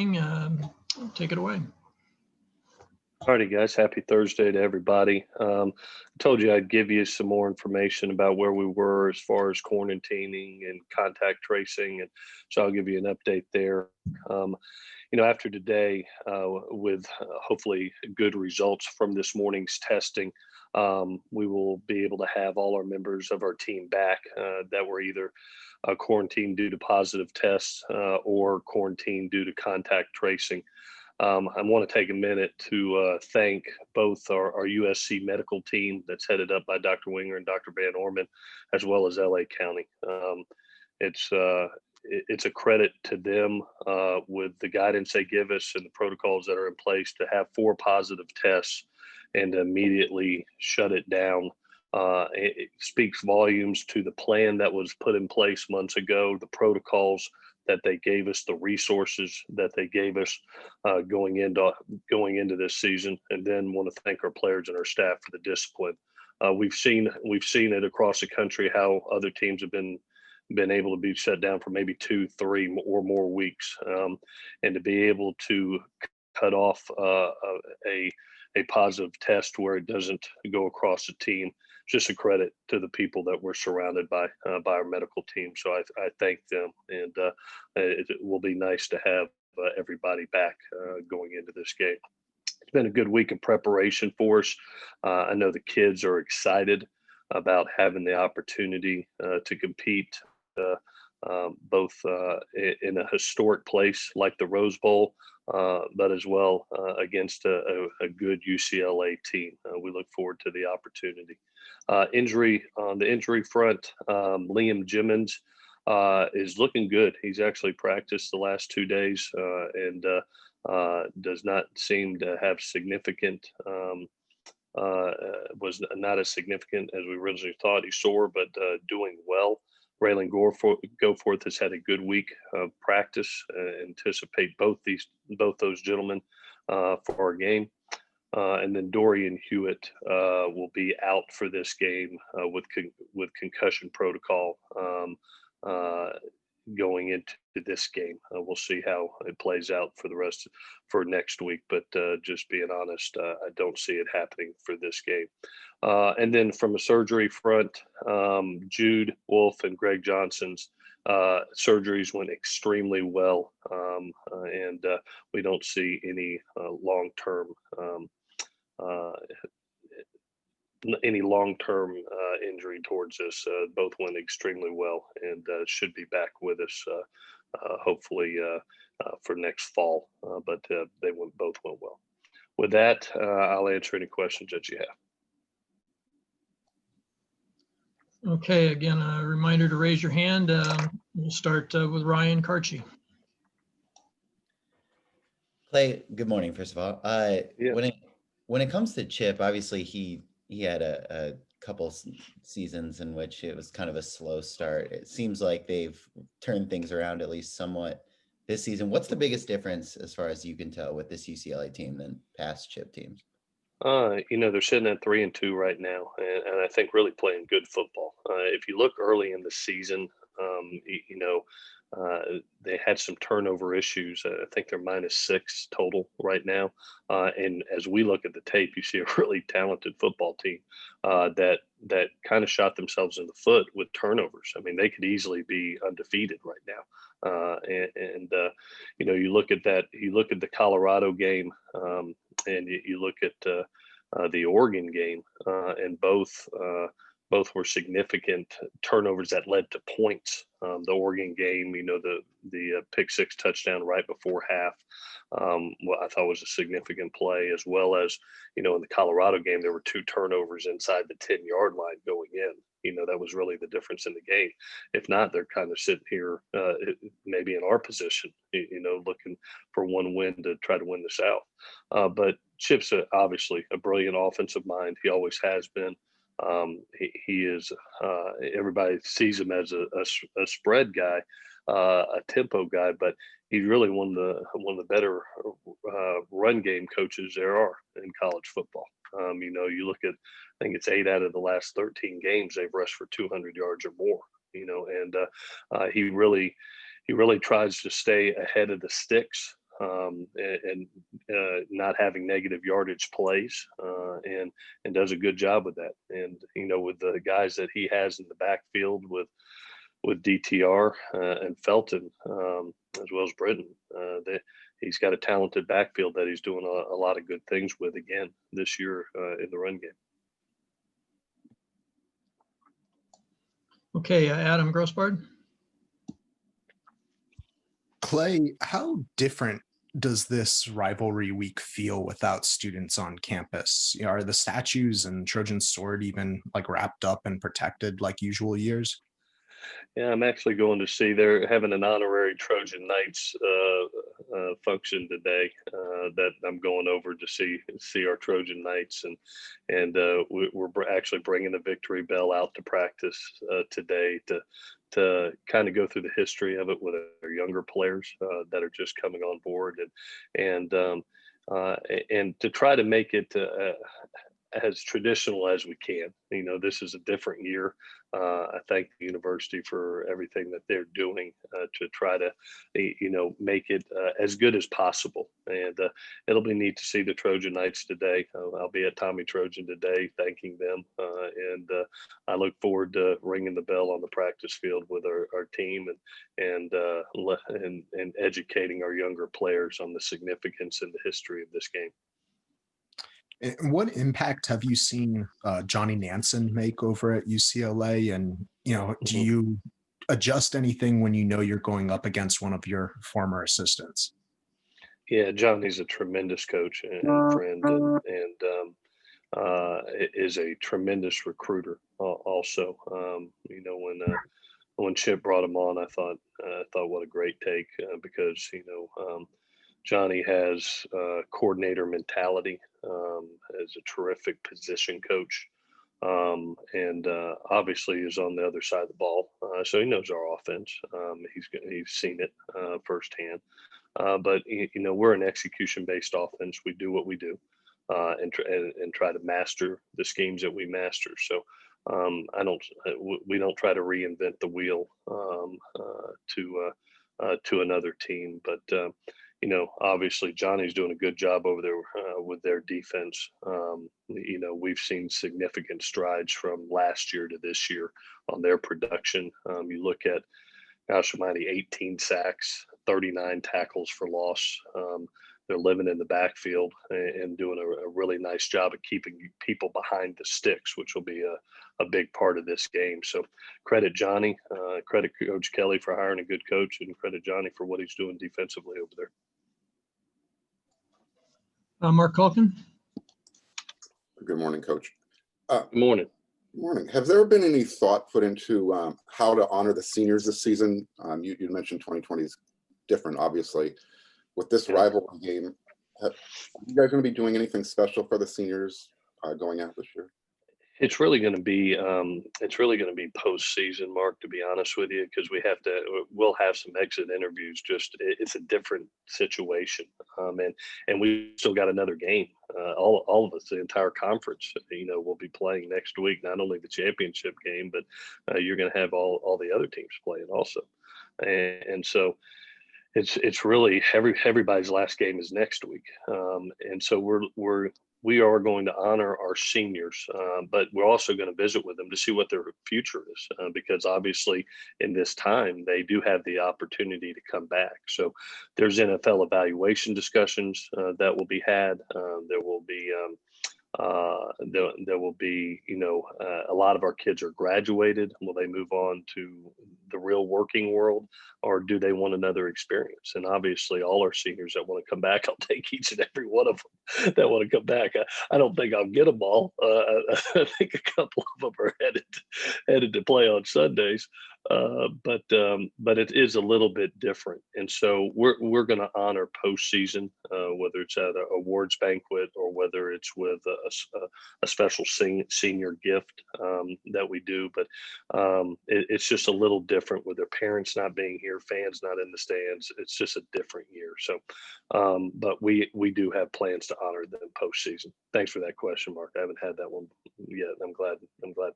Take it away. Alrighty, guys. Happy Thursday to everybody. I told you I'd give you some more information about where we were as far as quarantining and contact tracing, and so I'll give you an update there. After today, with hopefully good results from this morning's testing, we will be able to have all our members of our team back that were either quarantined due to positive tests or quarantined due to contact tracing. I want to take a minute to thank both our USC medical team that's headed up by Dr. Winger and Dr. Van Orman, as well as LA County. It's a credit to them with the guidance they give us and the protocols that are in place to have 4 positive tests and immediately shut it down. It speaks volumes to the plan that was put in place months ago, the protocols that they gave us, the resources that they gave us going into this season, and then want to thank our players and our staff for the discipline. We've seen it across the country how other teams have been able to be shut down for maybe 2, 3 or more weeks, and to be able to cut off a positive test where it doesn't go across the team. Just a credit to the people that we're surrounded by our medical team. So I thank them, and it will be nice to have everybody back going into this game. It's been a good week of preparation for us. I know the kids are excited about having the opportunity to compete both in a historic place like the Rose Bowl, but as well against a good UCLA team. We look forward to the opportunity. On the injury front, Liam Jimmons is looking good. He's actually practiced the last 2 days and does not seem to have significant, was not as significant as we originally thought. He's sore, but doing well. Raylan Goforth has had a good week of practice. Anticipate both those gentlemen for our game. And then Dorian Hewitt will be out for this game with concussion protocol going into this game. We'll see how it plays out for next week. But just being honest, I don't see it happening for this game. And then from a surgery front, Jude Wolf and Greg Johnson's surgeries went extremely well, and we don't see any long-term injury towards this. Both went extremely well and should be back with us hopefully for next fall. But they both went well. With that, I'll answer any questions that you have. Okay, again, a reminder to raise your hand. We'll start with Ryan Karchi. Clay, good morning, first of all. Yeah. When it comes to Chip, obviously he had a couple seasons in which it was kind of a slow start. It seems like they've turned things around at least somewhat this season. What's the biggest difference, as far as you can tell, with this UCLA team than past Chip teams? They're sitting at 3-2 right now, and I think really playing good football. If you look early in the season, they had some turnover issues. I think they're -6 total right now. And as we look at the tape, you see a really talented football team that kind of shot themselves in the foot with turnovers. I mean, they could easily be undefeated right now. You look at that. You look at the Colorado game, and you look at the Oregon game, and both were significant turnovers that led to points. The Oregon game, the pick 6 touchdown right before half, what I thought was a significant play, as well as, in the Colorado game, there were 2 turnovers inside the 10-yard line going in. That was really the difference in the game. If not, they're kind of sitting here maybe in our position, looking for one win to try to win the South. But Chip's obviously a brilliant offensive mind. He always has been. He is. Everybody sees him as a spread guy, a tempo guy, but he's really one of the better run game coaches there are in college football. You look at, I think it's 8 out of the last 13 games they've rushed for 200 yards or more. And he really tries to stay ahead of the sticks and not having negative yardage plays, and does a good job with that. And with the guys that he has in the backfield with DTR and Felton, as well as Britton, he's got a talented backfield that he's doing a lot of good things with again this year in the run game. Okay, Adam Grossbard. Clay, how different does this rivalry week feel without students on campus? Are the statues and Trojan Sword even like wrapped up and protected like usual years? Yeah, I'm actually going to see. They're having an honorary Trojan Knights function today. That I'm going over to see our Trojan Knights, and we're actually bringing the victory bell out to practice today to kind of go through the history of it with our younger players that are just coming on board, and to try to make it as traditional as we can. This is a different year. I thank the university for everything that they're doing to try to, make it as good as possible. And it'll be neat to see the Trojan Knights today. I'll be at Tommy Trojan today, thanking them. And I look forward to ringing the bell on the practice field with our team and educating our younger players on the significance and the history of this game. And what impact have you seen Johnny Nansen make over at UCLA? And, do you adjust anything when you're going up against one of your former assistants? Yeah, Johnny's a tremendous coach and friend, and is a tremendous recruiter also. When Chip brought him on, I thought what a great take because Johnny has coordinator mentality, as a terrific position coach, and obviously is on the other side of the ball, so he knows our offense. He's seen it firsthand, but we're an execution-based offense. We do what we do, and try to master the schemes that we master. So we don't try to reinvent the wheel to another team, but. Obviously Johnny's doing a good job over there with their defense. We've seen significant strides from last year to this year on their production. You look at, gosh almighty, 18 sacks, 39 tackles for loss. They're living in the backfield and doing a really nice job of keeping people behind the sticks, which will be a big part of this game. So credit Johnny, credit Coach Kelly for hiring a good coach, and credit Johnny for what he's doing defensively over there. Mark Culkin. Good morning, Coach. Good morning. Good morning. Have there been any thought put into how to honor the seniors this season? You mentioned 2020 is different, obviously. With this rivalry game, are you guys going to be doing anything special for the seniors going out this year? It's really going to be postseason, Mark, to be honest with you, because we'll have some exit interviews. It's a different situation, and we still got another game. All of us, the entire conference, will be playing next week. Not only the championship game, but you're going to have all the other teams playing also, and so. It's really everybody's last game is next week, and so we are going to honor our seniors, but we're also going to visit with them to see what their future is, because obviously in this time they do have the opportunity to come back. So there's NFL evaluation discussions that will be had. There will be a lot of our kids are graduated. Will they move on to the real working world, or do they want another experience? And obviously all our seniors that want to come back, I'll take each and every one of them that want to come back. I don't think I'll get them all. I think a couple of them are headed to play on Sundays. But it is a little bit different, and so we're going to honor postseason, whether it's at an awards banquet or whether it's with a special senior gift that we do. But it's just a little different with their parents not being here, fans not in the stands. It's just a different year. So, but we do have plans to honor them postseason. Thanks for that question, Mark. I haven't had that one yet. I'm glad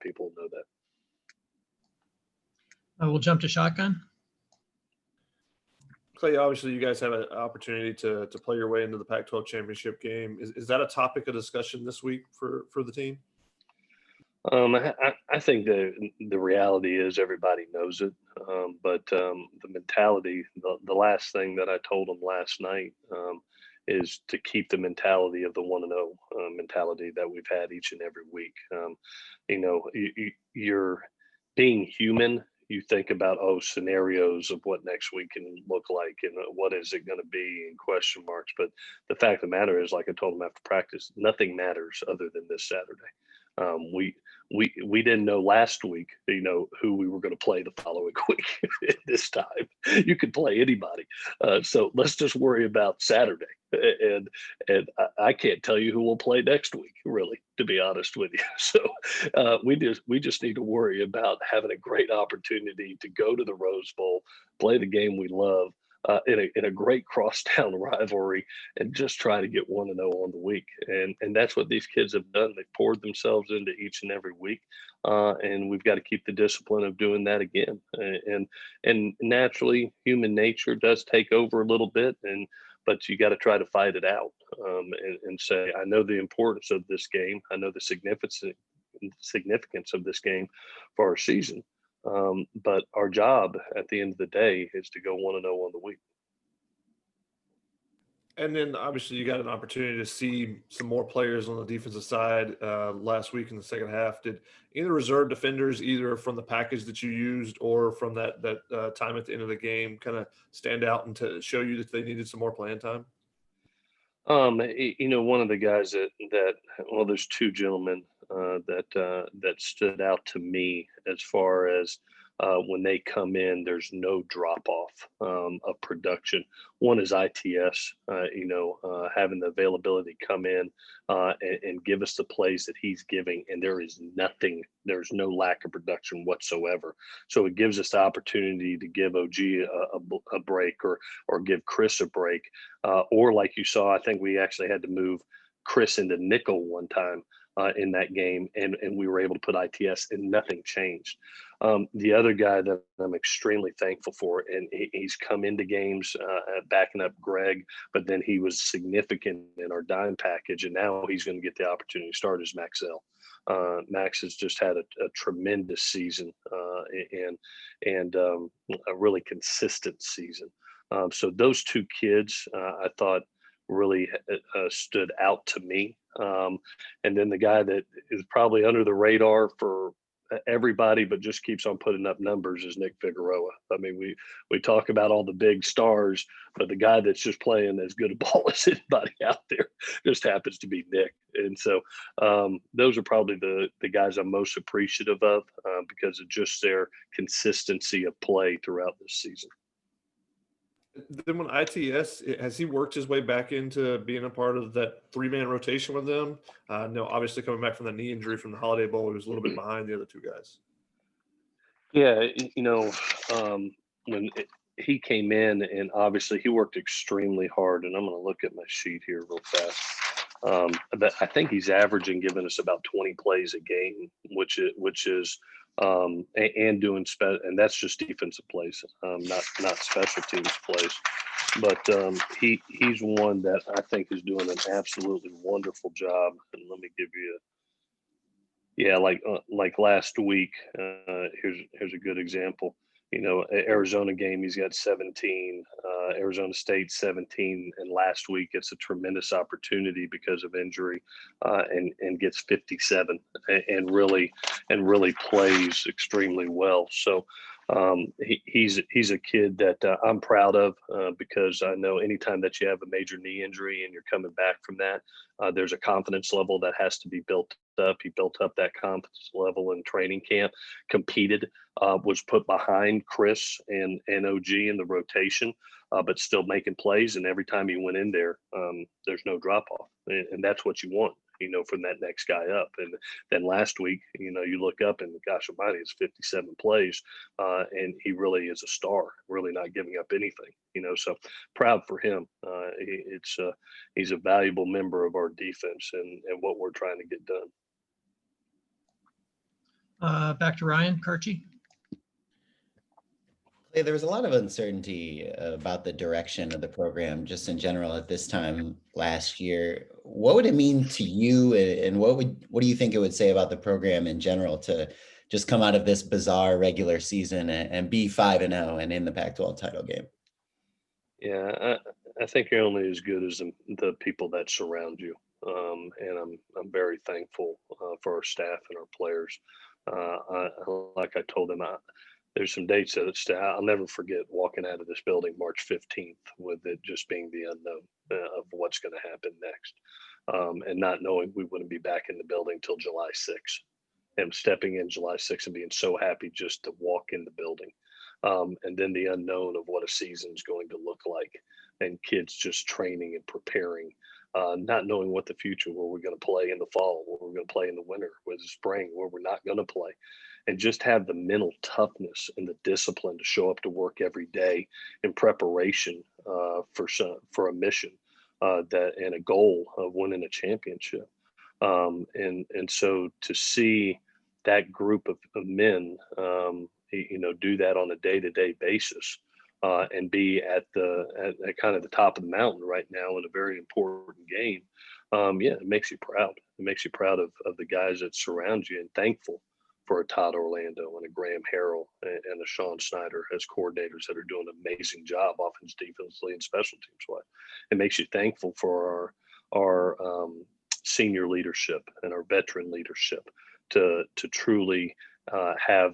people know that. We'll jump to shotgun. Clay, obviously you guys have an opportunity to play your way into the Pac-12 championship game. Is that a topic of discussion this week for the team? I think the reality is everybody knows it, but the mentality, the last thing that I told them last night is to keep the mentality of the 1-0 mentality that we've had each and every week. You're being human. You think about scenarios of what next week can look like and what is it going to be and question marks. But the fact of the matter is, like I told them after practice, nothing matters other than this Saturday. We didn't know last week, who we were going to play the following week. This time, you could play anybody. So let's just worry about Saturday. And I can't tell you who we'll play next week, really, to be honest with you. So we just need to worry about having a great opportunity to go to the Rose Bowl, play the game we love. In a great crosstown rivalry, and just try to get 1-0 on the week. And that's what these kids have done. They've poured themselves into each and every week. And we've got to keep the discipline of doing that again. And naturally, human nature does take over a little bit, but you got to try to fight it out and say, I know the importance of this game. I know the significance of this game for our season. But our job at the end of the day is to go 1-0 on the week. And then obviously you got an opportunity to see some more players on the defensive side last week in the second half. Did either reserve defenders, either from the package that you used or from that time at the end of the game, kind of stand out and to show you that they needed some more playing time? One of the guys there's two gentlemen that stood out to me as far as when they come in, there's no drop off of production. One is ITS, having the availability come in and give us the plays that he's giving, and there's no lack of production whatsoever. So it gives us the opportunity to give OG a break or give Chris a break, or like you saw, I think we actually had to move Chris into nickel one time in that game, and we were able to put ITS, and nothing changed. The other guy that I'm extremely thankful for, and he's come into games backing up Greg, but then he was significant in our dime package, and now he's going to get the opportunity to start as Maxell. Max has just had a tremendous season and a really consistent season. So those two kids, I thought, really stood out to me. And then the guy that is probably under the radar for everybody, but just keeps on putting up numbers is Nick Figueroa. I mean, we talk about all the big stars, but the guy that's just playing as good a ball as anybody out there just happens to be Nick. And so those are probably the guys I'm most appreciative of because of just their consistency of play throughout this season. Then when ITS, has he worked his way back into being a part of that 3-man rotation with them? No, obviously coming back from the knee injury from the Holiday Bowl, he was a little bit behind the other two guys. Yeah, when he came in, and obviously he worked extremely hard, and I'm going to look at my sheet here real fast. But I think he's averaging giving us about 20 plays a game, which is and doing and that's just defensive plays, not special teams plays. But he's one that I think is doing an absolutely wonderful job. And let me give you like last week. Here's a good example. Arizona game, he's got 17, Arizona State 17, and last week it's a tremendous opportunity because of injury, and gets 57 and really plays extremely well. So he's a kid that I'm proud of because I know anytime that you have a major knee injury and you're coming back from that, there's a confidence level that has to be built up. He built up that confidence level in training camp, competed, was put behind Chris and OG in the rotation, but still making plays. And every time he went in there, there's no drop off. And that's what you want, from that next guy up. And then last week, you look up and gosh almighty, it's 57 plays. And he really is a star, really not giving up anything, so proud for him. He's a valuable member of our defense and what we're trying to get done. Back to Ryan Karchi. Clay, there was a lot of uncertainty about the direction of the program just in general at this time last year. What would it mean to you, and what do you think it would say about the program in general to just come out of this bizarre regular season and be 5-0 and in the Pac-12 title game? Yeah, I think you're only as good as the people that surround you. And I'm very thankful for our staff and our players. Like I told them, there's some dates that I'll never forget walking out of this building March 15th with it just being the unknown of what's going to happen next, and not knowing we wouldn't be back in the building till July 6th. And stepping in July 6th and being so happy just to walk in the building. And then the unknown of what a season's going to look like, and kids just training and preparing, not knowing what the future, where we're going to play in the fall, where we're going to play in the winter, where the spring, where we're not going to play, and just have the mental toughness and the discipline to show up to work every day in preparation for a mission that and a goal of winning a championship. And so to see that group of men, do that on a day-to-day basis, and be at kind of the top of the mountain right now in a very important game. It makes you proud. It makes you proud of the guys that surround you, and thankful for a Todd Orlando and a Graham Harrell and a Sean Snyder as coordinators that are doing an amazing job offense, defensively, and special teams wise. It makes you thankful for our senior leadership and our veteran leadership to truly have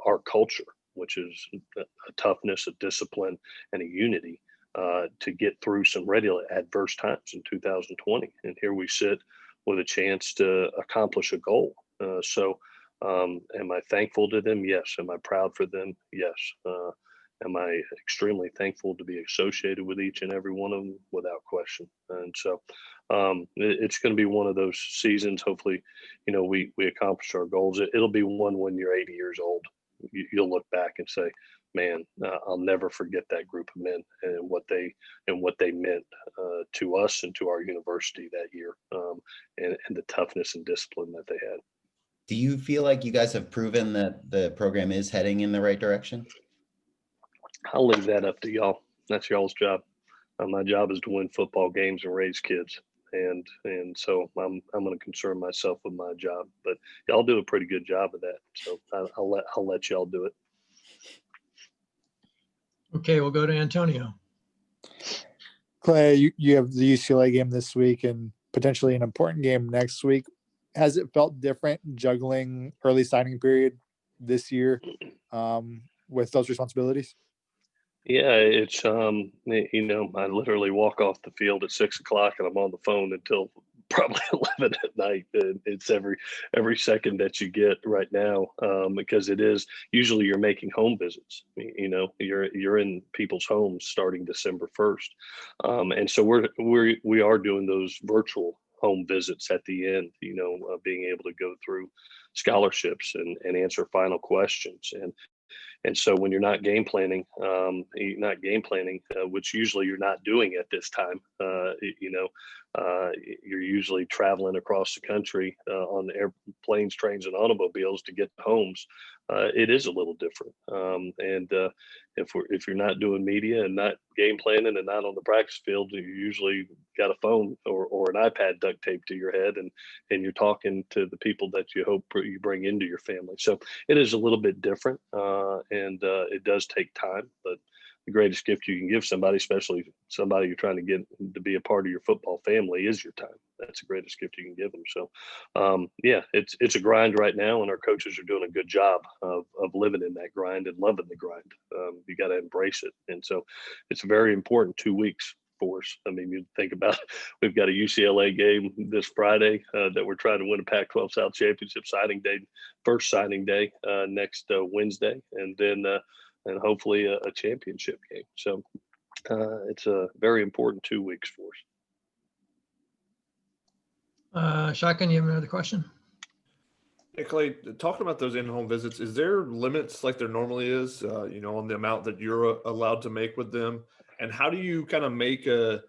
our culture, which is a toughness, a discipline, and a unity to get through some regular adverse times in 2020. And here we sit with a chance to accomplish a goal. Am I thankful to them? Yes. Am I proud for them? Yes. Am I extremely thankful to be associated with each and every one of them? Without question. And so it's going to be one of those seasons. Hopefully, we accomplish our goals. It'll be one when you're 80 years old. You'll look back and say, man, I'll never forget that group of men and what they meant to us and to our university that year, and the toughness and discipline that they had. Do you feel like you guys have proven that the program is heading in the right direction? I'll leave that up to y'all. That's y'all's job. My job is to win football games and raise kids. And so I'm going to concern myself with my job, but y'all do a pretty good job of that. So I'll let y'all do it. Okay, we'll go to Antonio. Clay, you have the UCLA game this week and potentially an important game next week. Has it felt different juggling early signing period this year with those responsibilities? Yeah, it's I literally walk off the field at 6 o'clock and I'm on the phone until probably 11 at night. And it's every second that you get right now, because it is usually you're making home visits. You're in people's homes starting December 1st, and so we are doing those virtual home visits at the end. Being able to go through scholarships and answer final questions. And so when you're not game planning, which usually you're not doing at this time, you're usually traveling across the country on airplanes, trains, and automobiles to get to homes. It is a little different. And if you're not doing media and not game planning and not on the practice field, you usually got a phone or an iPad duct taped to your head, and you're talking to the people that you hope you bring into your family. So it is a little bit different, and it does take time, but the greatest gift you can give somebody, especially somebody you're trying to get to be a part of your football family, is your time. That's the greatest gift you can give them. So, it's a grind right now, and our coaches are doing a good job of living in that grind and loving the grind. You got to embrace it. And so it's a very important 2 weeks for us. I mean, you think about, we've got a UCLA game this Friday that we're trying to win a Pac-12 South Championship first signing day next Wednesday, and then and hopefully a championship game. So it's a very important 2 weeks for us. Shotgun, you have another question? Hey, Clay, talking about those in-home visits, is there limits like there normally is, on the amount that you're allowed to make with them? And how do you kind of make a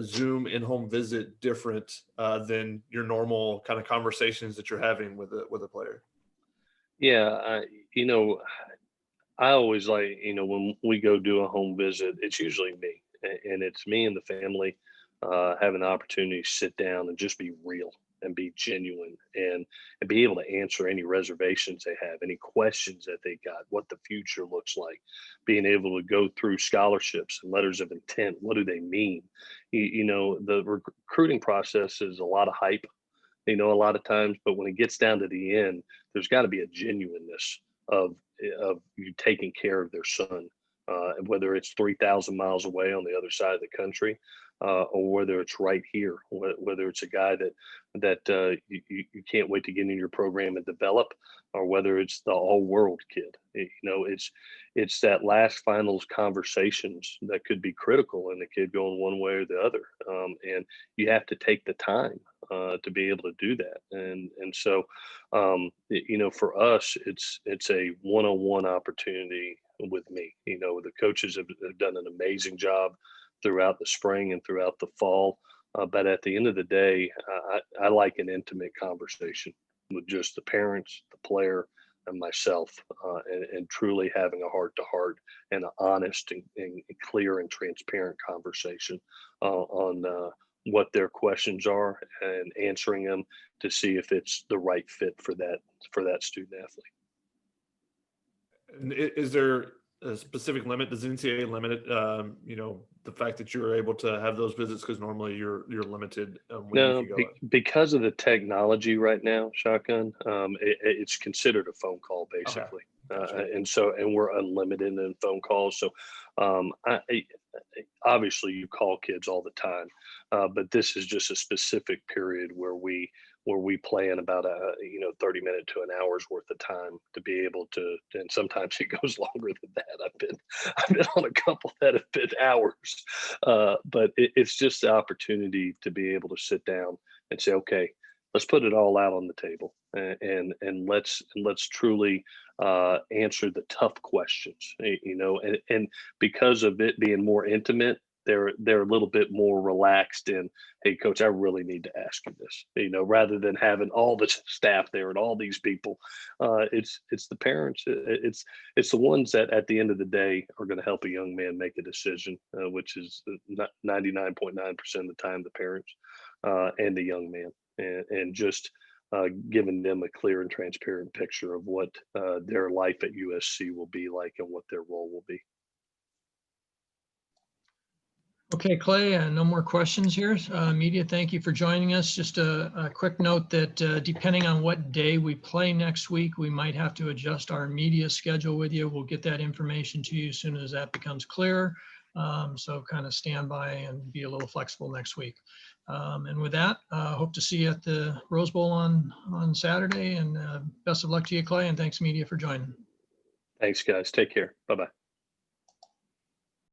Zoom in-home visit different than your normal kind of conversations that you're having with a player? Yeah, I always like, when we go do a home visit, it's usually me, and it's me and the family having the opportunity to sit down and just be real and be genuine and be able to answer any reservations they have, any questions that they got, what the future looks like, being able to go through scholarships and letters of intent. What do they mean? The recruiting process is a lot of hype, a lot of times, but when it gets down to the end, there's got to be a genuineness of you taking care of their son, whether it's 3,000 miles away on the other side of the country, or whether it's right here, whether it's a guy that you can't wait to get in your program and develop, or whether it's the all world kid. It's that last finals conversations that could be critical in the kid going one way or the other, and you have to take the time to be able to do that. And so, for us, it's a one-on-one opportunity with me. The coaches have done an amazing job throughout the spring and throughout the fall. But at the end of the day, I like an intimate conversation with just the parents, the player, and myself, and truly having a heart to heart and an honest and clear and transparent conversation on what their questions are and answering them to see if it's the right fit for that student athlete. And is there a specific limit? Does NCAA limit it? The fact that you're able to have those visits, because normally you're limited when No, you can go. because of the technology right now, Shotgun, it's considered a phone call basically. Gotcha. And we're unlimited in phone calls. So obviously you call kids all the time, but this is just a specific period where we plan about 30 minutes to an hour's worth of time to be able to, and sometimes it goes longer than that. I've been on a couple that have been hours, but it's just the opportunity to be able to sit down and say, okay, let's put it all out on the table, and let's truly answer the tough questions, and because of it being more intimate, they're a little bit more relaxed in, hey coach, I really need to ask you this, rather than having all the staff there and all these people. It's the parents, it's the ones that at the end of the day are going to help a young man make a decision, which is 99.9% of the time the parents and the young man, and just giving them a clear and transparent picture of what their life at USC will be like and what their role will be. Okay, Clay, no more questions here. Media, thank you for joining us. Just a quick note that depending on what day we play next week, we might have to adjust our media schedule with you. We'll get that information to you as soon as that becomes clear. So kind of stand by and be a little flexible next week. And with that, hope to see you at the Rose Bowl on Saturday. And best of luck to you, Clay, and thanks, media, for joining. Thanks, guys. Take care. Bye-bye.